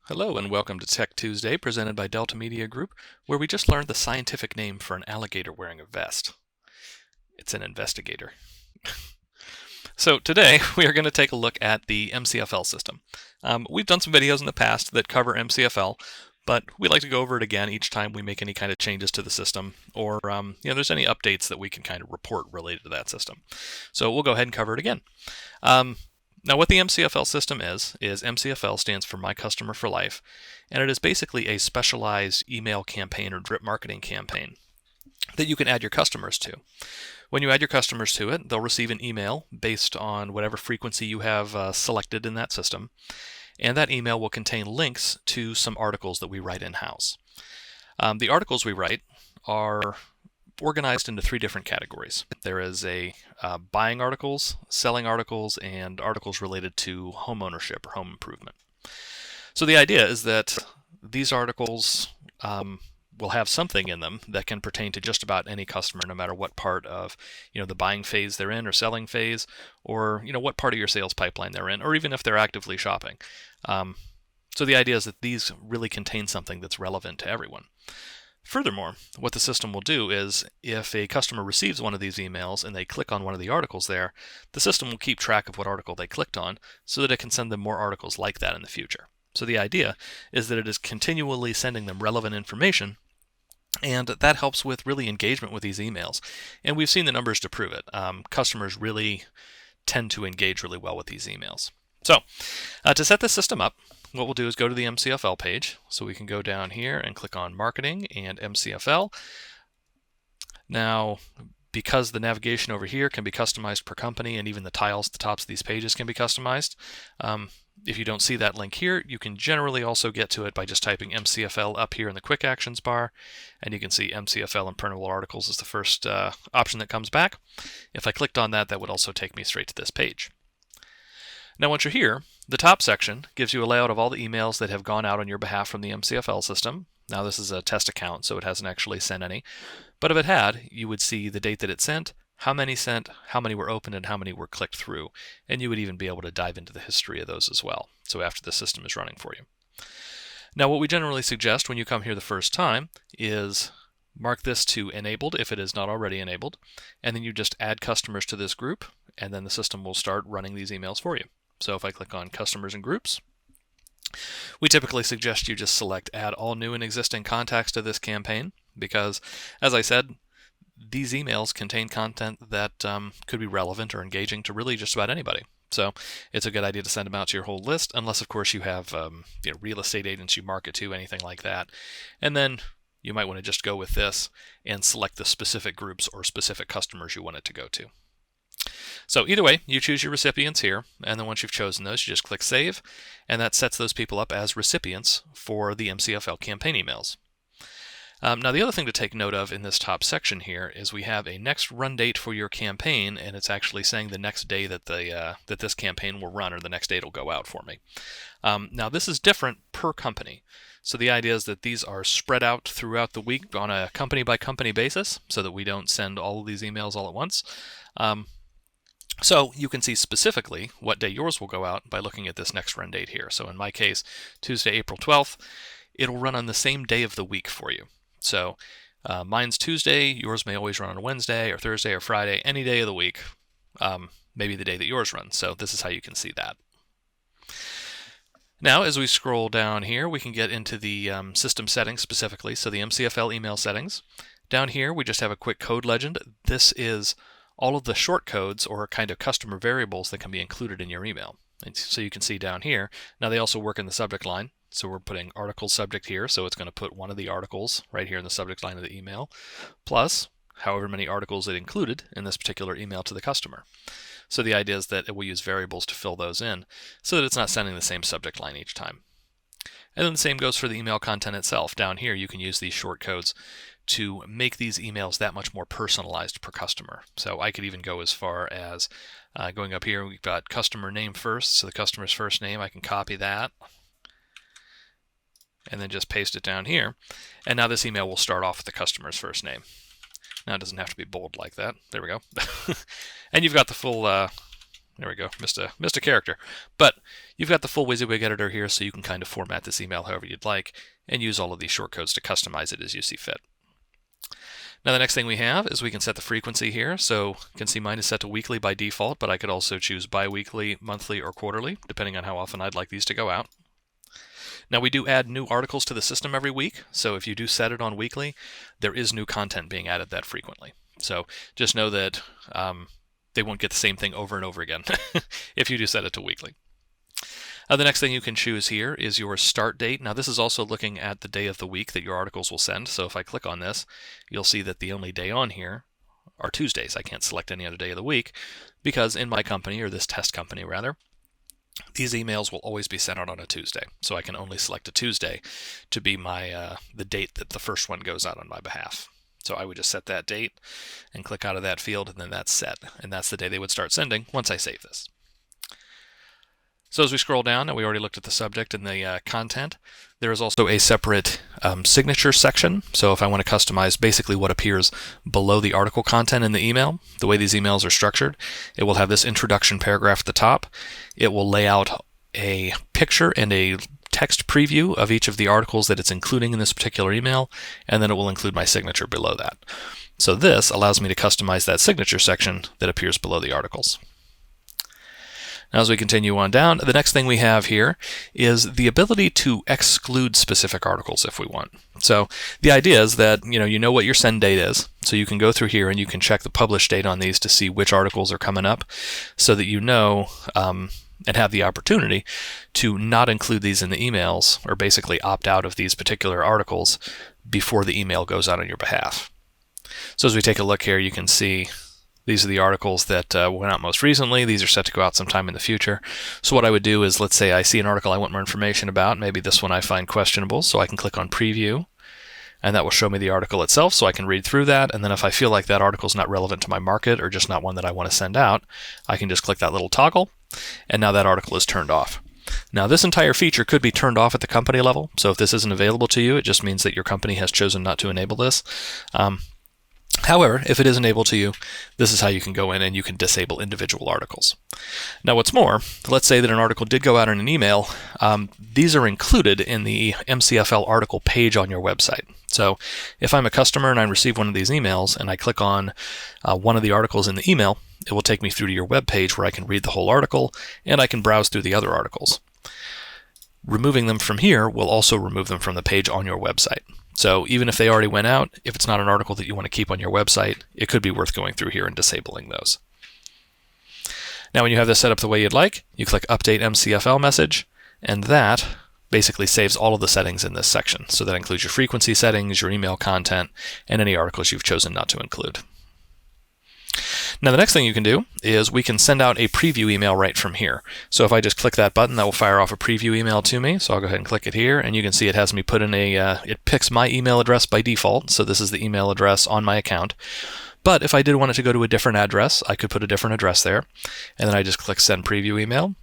Hello and welcome to Tech Tuesday, presented by Delta Media Group, where we just learned the scientific name for an alligator wearing a vest. It's an investigator. So today we are going to take a look at the MCFL system. We've done some videos in the past that cover MCFL, but we like to go over it again each time we make any kind of changes to the system, or there's any updates that we can kind of report related to that system. So we'll go ahead and cover it again. Now, what the MCFL system is MCFL stands for My Customer for Life, and it is basically a specialized email campaign or drip marketing campaign that you can add your customers to. When you add your customers to it, they'll receive an email based on whatever frequency you have selected in that system, and that email will contain links to some articles that we write in-house. The articles we write are organized into three different categories. There is buying articles, selling articles, and articles related to home ownership or home improvement. So the idea is that these articles will have something in them that can pertain to just about any customer, no matter what part of the buying phase they're in, or selling phase, or what part of your sales pipeline they're in, or even if they're actively shopping. So the idea is that these really contain something that's relevant to everyone. Furthermore, what the system will do is if a customer receives one of these emails and they click on one of the articles there, the system will keep track of what article they clicked on so that it can send them more articles like that in the future. So the idea is that it is continually sending them relevant information, and that helps with really engagement with these emails. And we've seen the numbers to prove it. Customers really tend to engage really well with these emails. So to set this system up, what we'll do is go to the MCFL page. So we can go down here and click on Marketing and MCFL. Now, because the navigation over here can be customized per company, and even the tiles at the tops of these pages can be customized, if you don't see that link here, you can generally also get to it by just typing MCFL up here in the Quick Actions bar, and you can see MCFL and printable articles is the first option that comes back. If I clicked on that, that would also take me straight to this page. Now, once you're here, the top section gives you a layout of all the emails that have gone out on your behalf from the MCFL system. Now, this is a test account, so it hasn't actually sent any. But if it had, you would see the date that it sent, how many sent, how many were opened, and how many were clicked through. And you would even be able to dive into the history of those as well, so after the system is running for you. Now, what we generally suggest when you come here the first time is mark this to enabled if it is not already enabled, and then you just add customers to this group, and then the system will start running these emails for you. So if I click on Customers and Groups, we typically suggest you just select Add All New and Existing Contacts to this campaign because, as I said, these emails contain content that could be relevant or engaging to really just about anybody. So it's a good idea to send them out to your whole list, unless, of course, you have real estate agents you market to, anything like that. And then you might want to just go with this and select the specific groups or specific customers you want it to go to. So either way, you choose your recipients here, and then once you've chosen those, you just click Save, and that sets those people up as recipients for the MCFL campaign emails. Now, the other thing to take note of in this top section here is we have a next run date for your campaign, and it's actually saying the next day that that this campaign will run, or the next day it'll go out for me. Now, this is different per company. So the idea is that these are spread out throughout the week on a company-by-company basis, so that we don't send all of these emails all at once. So you can see specifically what day yours will go out by looking at this next run date here. So in my case, Tuesday, April 12th, it'll run on the same day of the week for you. So mine's Tuesday, yours may always run on a Wednesday or Thursday or Friday, any day of the week, maybe the day that yours runs. So this is how you can see that. Now, as we scroll down here, we can get into the system settings specifically, so the MCFL email settings. Down here, we just have a quick code legend. This is all of the short codes or kind of customer variables that can be included in your email. And so you can see down here, now they also work in the subject line. So we're putting article subject here, so it's going to put one of the articles right here in the subject line of the email, plus however many articles it included in this particular email to the customer. So the idea is that it will use variables to fill those in so that it's not sending the same subject line each time. And then the same goes for the email content itself. Down here, you can use these short codes to make these emails that much more personalized per customer. So I could even go as far as going up here, we've got customer name first, so the customer's first name, I can copy that and then just paste it down here. And now this email will start off with the customer's first name. Now it doesn't have to be bold like that. There we go. And you've got the full There we go, missed a character. But you've got the full WYSIWYG editor here, so you can kind of format this email however you'd like and use all of these shortcodes to customize it as you see fit. Now the next thing we have is we can set the frequency here. So you can see mine is set to weekly by default, but I could also choose bi-weekly, monthly, or quarterly, depending on how often I'd like these to go out. Now we do add new articles to the system every week, so if you do set it on weekly, there is new content being added that frequently. So just know that they won't get the same thing over and over again if you do set it to weekly. The next thing you can choose here is your start date. Now this is also looking at the day of the week that your articles will send. So if I click on this, you'll see that the only day on here are Tuesdays. I can't select any other day of the week because in my company, or this test company rather, these emails will always be sent out on a Tuesday. So I can only select a Tuesday to be my the date that the first one goes out on my behalf. So I would just set that date and click out of that field, and then that's set. And that's the day they would start sending once I save this. So as we scroll down, now we already looked at the subject and the content. There is also a separate signature section. So if I want to customize basically what appears below the article content in the email, the way these emails are structured, it will have this introduction paragraph at the top. It will lay out a picture and a text preview of each of the articles that it's including in this particular email, and then it will include my signature below that. So this allows me to customize that signature section that appears below the articles. Now as we continue on down, the next thing we have here is the ability to exclude specific articles if we want. So the idea is that you know what your send date is, so you can go through here and you can check the publish date on these to see which articles are coming up so that you know and have the opportunity to not include these in the emails, or basically opt out of these particular articles before the email goes out on your behalf. So as we take a look here, you can see these are the articles that went out most recently. These are set to go out sometime in the future. So what I would do is, let's say I see an article I want more information about. Maybe this one I find questionable, so I can click on preview, and that will show me the article itself so I can read through that. And then if I feel like that article is not relevant to my market or just not one that I want to send out, I can just click that little toggle, and now that article is turned off. Now this entire feature could be turned off at the company level. So if this isn't available to you, it just means that your company has chosen not to enable this. However, if it is enabled to you, this is how you can go in and you can disable individual articles. Now what's more, let's say that an article did go out in an email. These are included in the MCFL article page on your website. So if I'm a customer and I receive one of these emails and I click on one of the articles in the email, it will take me through to your web page where I can read the whole article and I can browse through the other articles. Removing them from here will also remove them from the page on your website. So even if they already went out, if it's not an article that you want to keep on your website, it could be worth going through here and disabling those. Now when you have this set up the way you'd like, you click Update MCFL Message, and that basically saves all of the settings in this section. So that includes your frequency settings, your email content, and any articles you've chosen not to include. Now the next thing you can do is we can send out a preview email right from here. So if I just click that button, that will fire off a preview email to me. So I'll go ahead and click it here, and you can see it has me put in it picks my email address by default. So this is the email address on my account. But if I did want it to go to a different address, I could put a different address there. And then I just click Send Preview Email.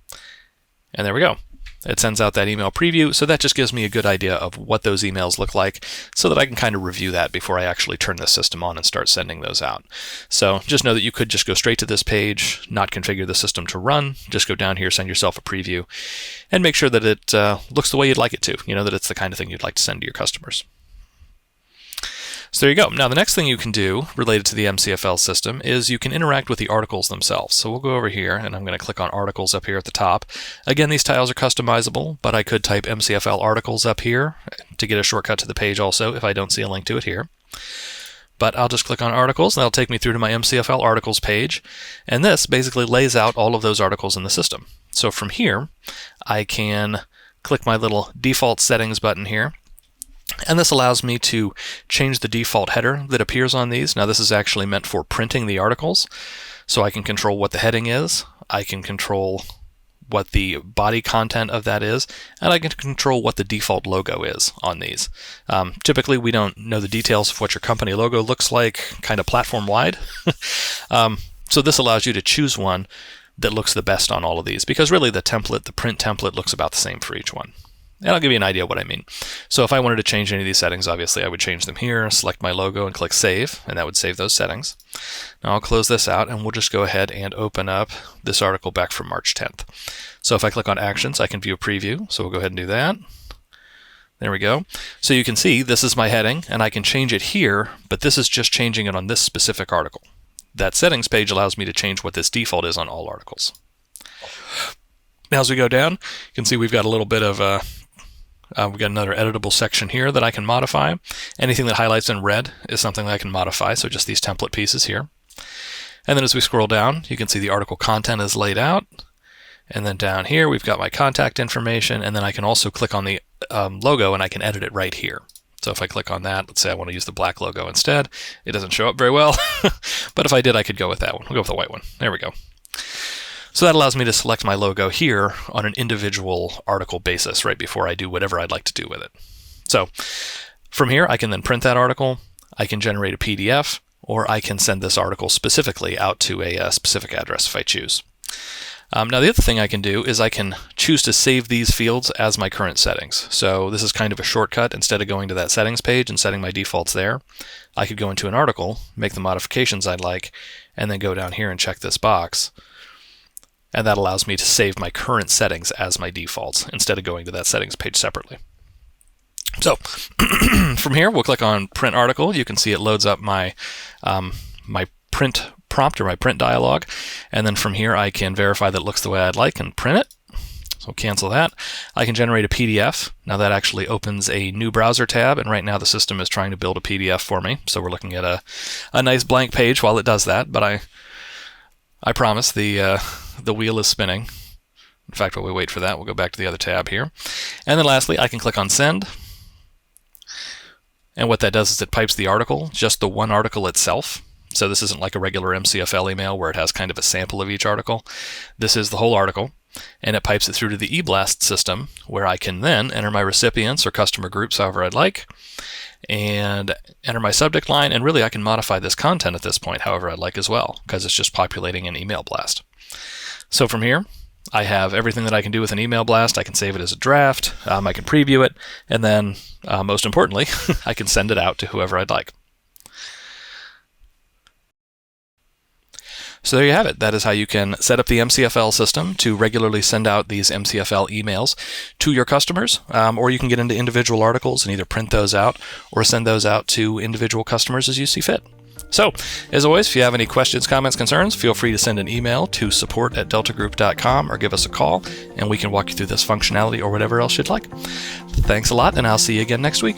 And there we go. It sends out that email preview, so that just gives me a good idea of what those emails look like so that I can kind of review that before I actually turn the system on and start sending those out. So just know that you could just go straight to this page, not configure the system to run, just go down here, send yourself a preview, and make sure that it looks the way you'd like it to, that it's the kind of thing you'd like to send to your customers. So there you go. Now the next thing you can do related to the MCFL system is you can interact with the articles themselves. So we'll go over here and I'm going to click on articles up here at the top. Again, these tiles are customizable, but I could type MCFL articles up here to get a shortcut to the page also if I don't see a link to it here. But I'll just click on articles and that'll take me through to my MCFL articles page. And this basically lays out all of those articles in the system. So from here, I can click my little default settings button here. And this allows me to change the default header that appears on these. Now this is actually meant for printing the articles. So I can control what the heading is. I can control what the body content of that is. And I can control what the default logo is on these. Typically we don't know the details of what your company logo looks like kind of platform wide. So this allows you to choose one that looks the best on all of these, because really the print template looks about the same for each one. And I'll give you an idea of what I mean. So if I wanted to change any of these settings, obviously I would change them here, select my logo and click Save, and that would save those settings. Now I'll close this out and we'll just go ahead and open up this article back from March 10th. So if I click on Actions, I can view a preview. So we'll go ahead and do that. There we go. So you can see this is my heading, and I can change it here, but this is just changing it on this specific article. That settings page allows me to change what this default is on all articles. Now as we go down, you can see we've got a little bit of we've got another editable section here that I can modify. Anything that highlights in red is something that I can modify, so just these template pieces here. And then as we scroll down, you can see the article content is laid out. And then down here, we've got my contact information, and then I can also click on the logo and I can edit it right here. So if I click on that, let's say I want to use the black logo instead, it doesn't show up very well, but if I did, I could go with that one. We'll go with the white one. There we go. So that allows me to select my logo here on an individual article basis right before I do whatever I'd like to do with it. So from here, I can then print that article, I can generate a PDF, or I can send this article specifically out to a specific address if I choose. Now the other thing I can do is I can choose to save these fields as my current settings. So this is kind of a shortcut. Instead of going to that settings page and setting my defaults there, I could go into an article, make the modifications I'd like, and then go down here and check this box. And that allows me to save my current settings as my defaults instead of going to that settings page separately. So from here, we'll click on Print Article. You can see it loads up my my print prompt or my print dialog, and then from here I can verify that it looks the way I'd like and print it. So cancel that. I can generate a PDF. Now that actually opens a new browser tab, and right now the system is trying to build a PDF for me. So we're looking at a nice blank page while it does that, but I promise the wheel is spinning. In fact, while we wait for that, we'll go back to the other tab here. And then lastly, I can click on Send. And what that does is it pipes the article, just the one article itself. So this isn't like a regular MCFL email where it has kind of a sample of each article. This is the whole article, and it pipes it through to the eBlast system, where I can then enter my recipients or customer groups however I'd like, and enter my subject line, and really I can modify this content at this point however I'd like as well, because it's just populating an email blast. So from here, I have everything that I can do with an email blast. I can save it as a draft, I can preview it, and then most importantly, I can send it out to whoever I'd like. So there you have it. That is how you can set up the MCFL system to regularly send out these MCFL emails to your customers, or you can get into individual articles and either print those out or send those out to individual customers as you see fit. So, as always, if you have any questions, comments, concerns, feel free to send an email to support@deltagroup.com or give us a call, and we can walk you through this functionality or whatever else you'd like. Thanks a lot, and I'll see you again next week.